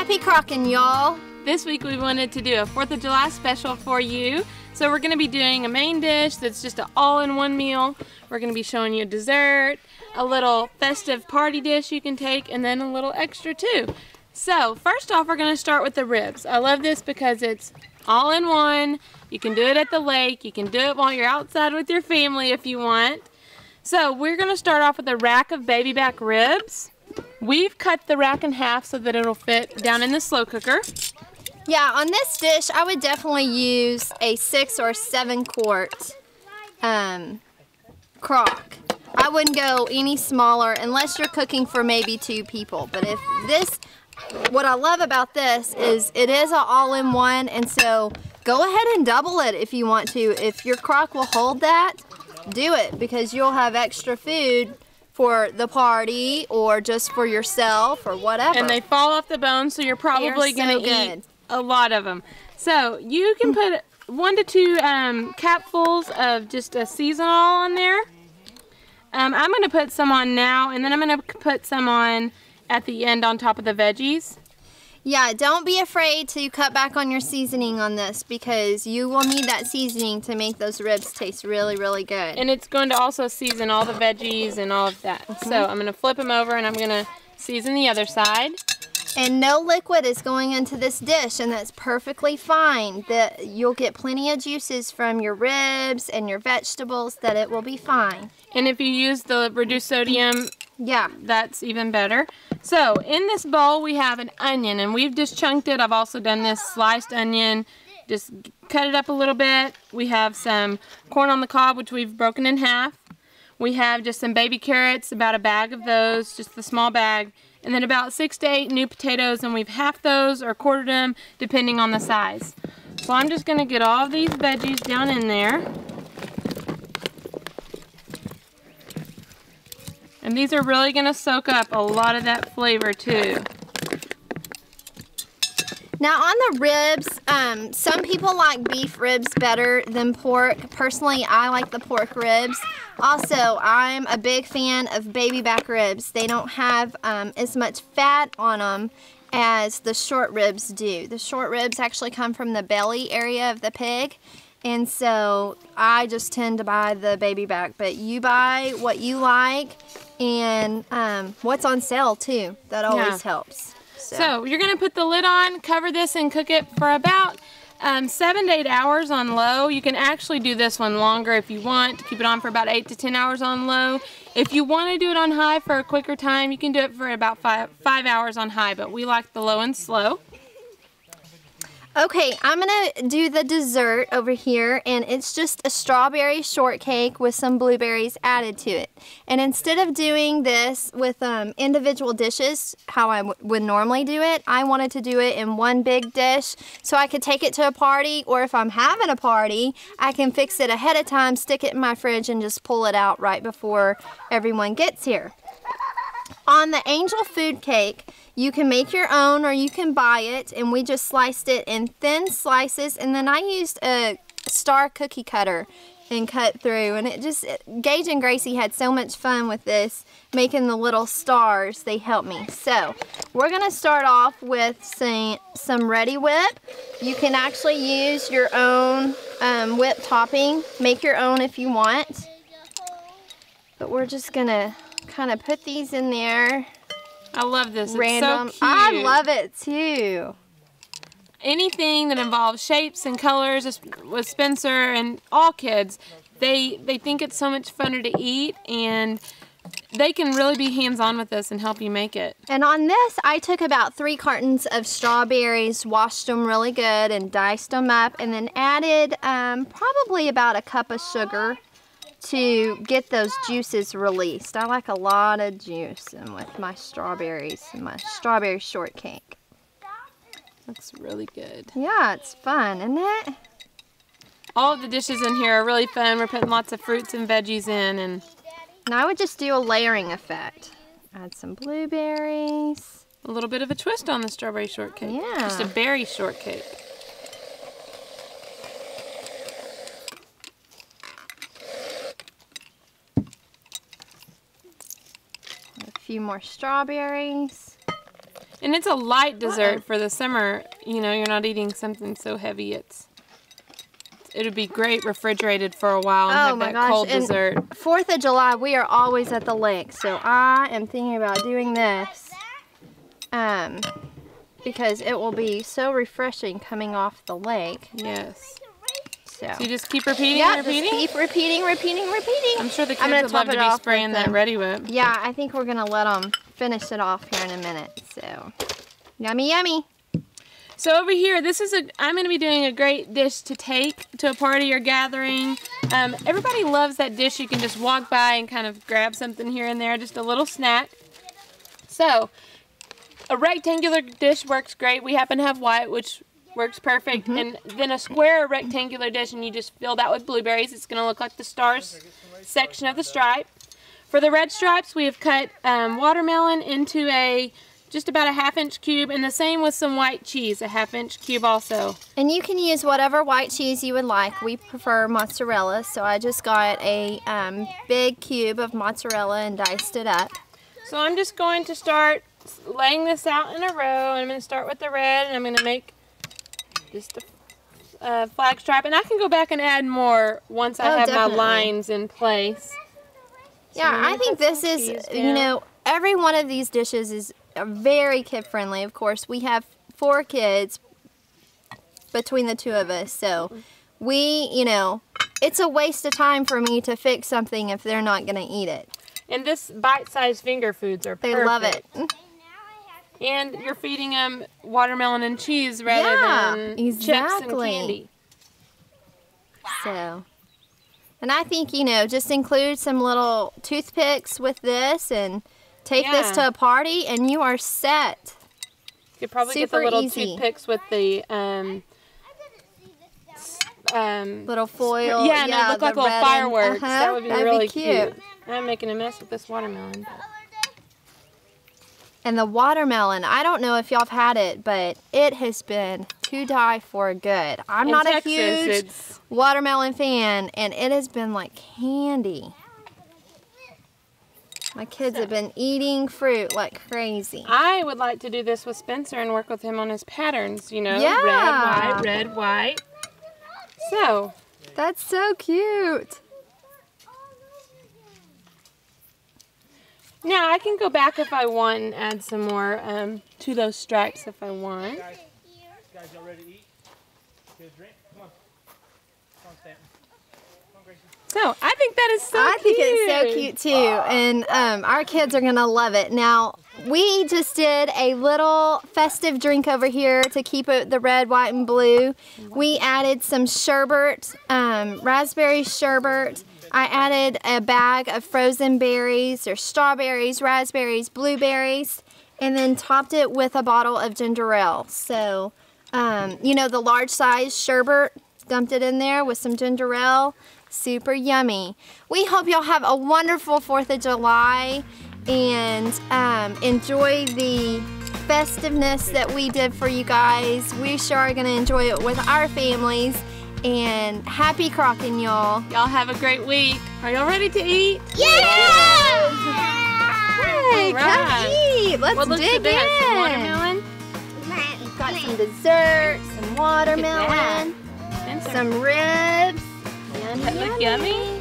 Happy crockin', y'all! This week we wanted to do a 4th of July special for you. So we're going to be doing a main dish that's just an all-in-one meal. We're going to be showing you a dessert, a little festive party dish you can take, and then a little extra too. So first off, we're going to start with the ribs. I love this because it's all-in-one. You can do it at the lake. You can do it while you're outside with your family if you want. So we're going to start off with a rack of baby back ribs. We've cut the rack in half so that it'll fit down in the slow cooker. Yeah, on this dish, I would definitely use a 6 or 7 quart crock. I wouldn't go any smaller unless you're cooking for maybe 2 people. But if this, what I love about this is it is an all-in-one, and so go ahead and double it if you want to. If your crock will hold that, do it, because you'll have extra food for the party or just for yourself or whatever. And they fall off the bone, so you're probably going to eat a lot of them. So you can put 1 to 2 capfuls of just a seasonal on there. I'm going to put some on now, and then I'm going to put some on at the end on top of the veggies. Yeah, don't be afraid to cut back on your seasoning on this, because you will need that seasoning to make those ribs taste really, really good. And it's going to also season all the veggies and all of that. So I'm going to flip them over and I'm going to season the other side. And no liquid is going into this dish, and that's perfectly fine. You'll get plenty of juices from your ribs and your vegetables, that it will be fine. And if you use the reduced sodium, yeah, that's even better. So in this bowl we have an onion, and we've just chunked it. I've also done this sliced onion, just cut it up a little bit. We have some corn on the cob, which we've broken in half. We have just some baby carrots, about a bag of those, just the small bag. And then about 6 to 8 new potatoes, and we've halved those or quartered them depending on the size. So I'm just going to get all of these veggies down in there. And these are really going to soak up a lot of that flavor too. Now on the ribs, some people like beef ribs better than pork. Personally, I like the pork ribs. Also, I'm a big fan of baby back ribs. They don't have as much fat on them as the short ribs do. The short ribs actually come from the belly area of the pig, and so I just tend to buy the baby back. But you buy what you like, and what's on sale too. That always helps. So you're going to put the lid on, cover this, and cook it for about 7 to 8 hours on low. You can actually do this one longer if you want. Keep it on for about 8 to 10 hours on low. If you want to do it on high for a quicker time, you can do it for about 5 hours on high, but we like the low and slow. Okay, I'm going to do the dessert over here, and it's just a strawberry shortcake with some blueberries added to it. And instead of doing this with individual dishes, how I would normally do it, I wanted to do it in one big dish so I could take it to a party, or if I'm having a party, I can fix it ahead of time, stick it in my fridge, and just pull it out right before everyone gets here. On the angel food cake, you can make your own or you can buy it, and we just sliced it in thin slices, and then I used a star cookie cutter and cut through, and Gage and Gracie had so much fun with this, making the little stars. They helped me. So we're going to start off with some Ready Whip. You can actually use your own whip topping, make your own if you want, but we're just going to kind of put these in there. I love this. Random. It's so cute. I love it too. Anything that involves shapes and colors with Spencer and all kids, they think it's so much funner to eat, and they can really be hands-on with this and help you make it. And on this, I took about 3 cartons of strawberries, washed them really good, and diced them up, and then added probably about a cup of sugar to get those juices released. I like a lot of juice with my strawberries and my strawberry shortcake. Looks really good. Yeah, it's fun, isn't it? All of the dishes in here are really fun. We're putting lots of fruits and veggies in, and I would just do a layering effect. Add some blueberries. A little bit of a twist on the strawberry shortcake. Yeah. Just a berry shortcake. A few more strawberries. And it's a light dessert for the summer. You know, you're not eating something so heavy. It would be great refrigerated for a while and have that cold dessert. 4th of July, we are always at the lake, so I am thinking about doing this because it will be so refreshing coming off the lake. Yes. So you just keep repeating and repeating? Just keep repeating. I'm sure the kids would love to be spraying that Ready Whip. Yeah, I think we're going to let them finish it off here in a minute. So, yummy, yummy. So over here, I'm going to be doing a great dish to take to a party or gathering. Everybody loves that dish. You can just walk by and kind of grab something here and there, just a little snack. So, a rectangular dish works great. We happen to have white, which works perfect. And then a square rectangular dish, and you just fill that with blueberries. It's going to look like the stars section of the stripe. For the red stripes, we have cut watermelon into just about a 1/2-inch cube, and the same with some white cheese, a 1/2-inch cube also. And you can use whatever white cheese you would like. We prefer mozzarella, so I just got a big cube of mozzarella and diced it up. So I'm just going to start laying this out in a row. I'm going to start with the red, and I'm going to make just a flag stripe, and I can go back and add more once I have my lines in place. So yeah, I think this is, you know, every one of these dishes is very kid-friendly. Of course, we have 4 kids between the 2 of us, so you know, it's a waste of time for me to fix something if they're not going to eat it. And this bite-sized finger foods are perfect. They love it. And you're feeding them watermelon and cheese rather than chips and candy. So, and I think, you know, just include some little toothpicks with this and take this to a party and you are set. You could probably get the little toothpicks with the little foil. Yeah, and they look like little fireworks. That would be really cute. I'm making a mess with this watermelon. And the watermelon, I don't know if y'all have had it, but it has been to die for good. I'm not a huge watermelon fan, and it has been like candy. My kids have been eating fruit like crazy. I would like to do this with Spencer and work with him on his patterns, you know, red, white. So. That's so cute. Now I can go back if I want and add some more to those stripes if I want. Guys, y'all ready to eat? Get a drink? Come on. Come on, Stanton. Come on, Gracie. So I think that is so cute. I think it's so cute too, and our kids are gonna love it. Now we just did a little festive drink over here to keep it the red, white, and blue. We added some sherbet, raspberry sherbet. I added a bag of frozen berries, or strawberries, raspberries, blueberries, and then topped it with a bottle of ginger ale. So, you know, the large size sherbet, dumped it in there with some ginger ale. Super yummy. We hope y'all have a wonderful 4th of July and enjoy the festiveness that we did for you guys. We sure are going to enjoy it with our families. And happy crocking, y'all. Y'all have a great week. Are y'all ready to eat? Yeah! Hey, come eat. Let's dig in. Some watermelon. We've got some dessert, some watermelon, some ribs. That look yummy.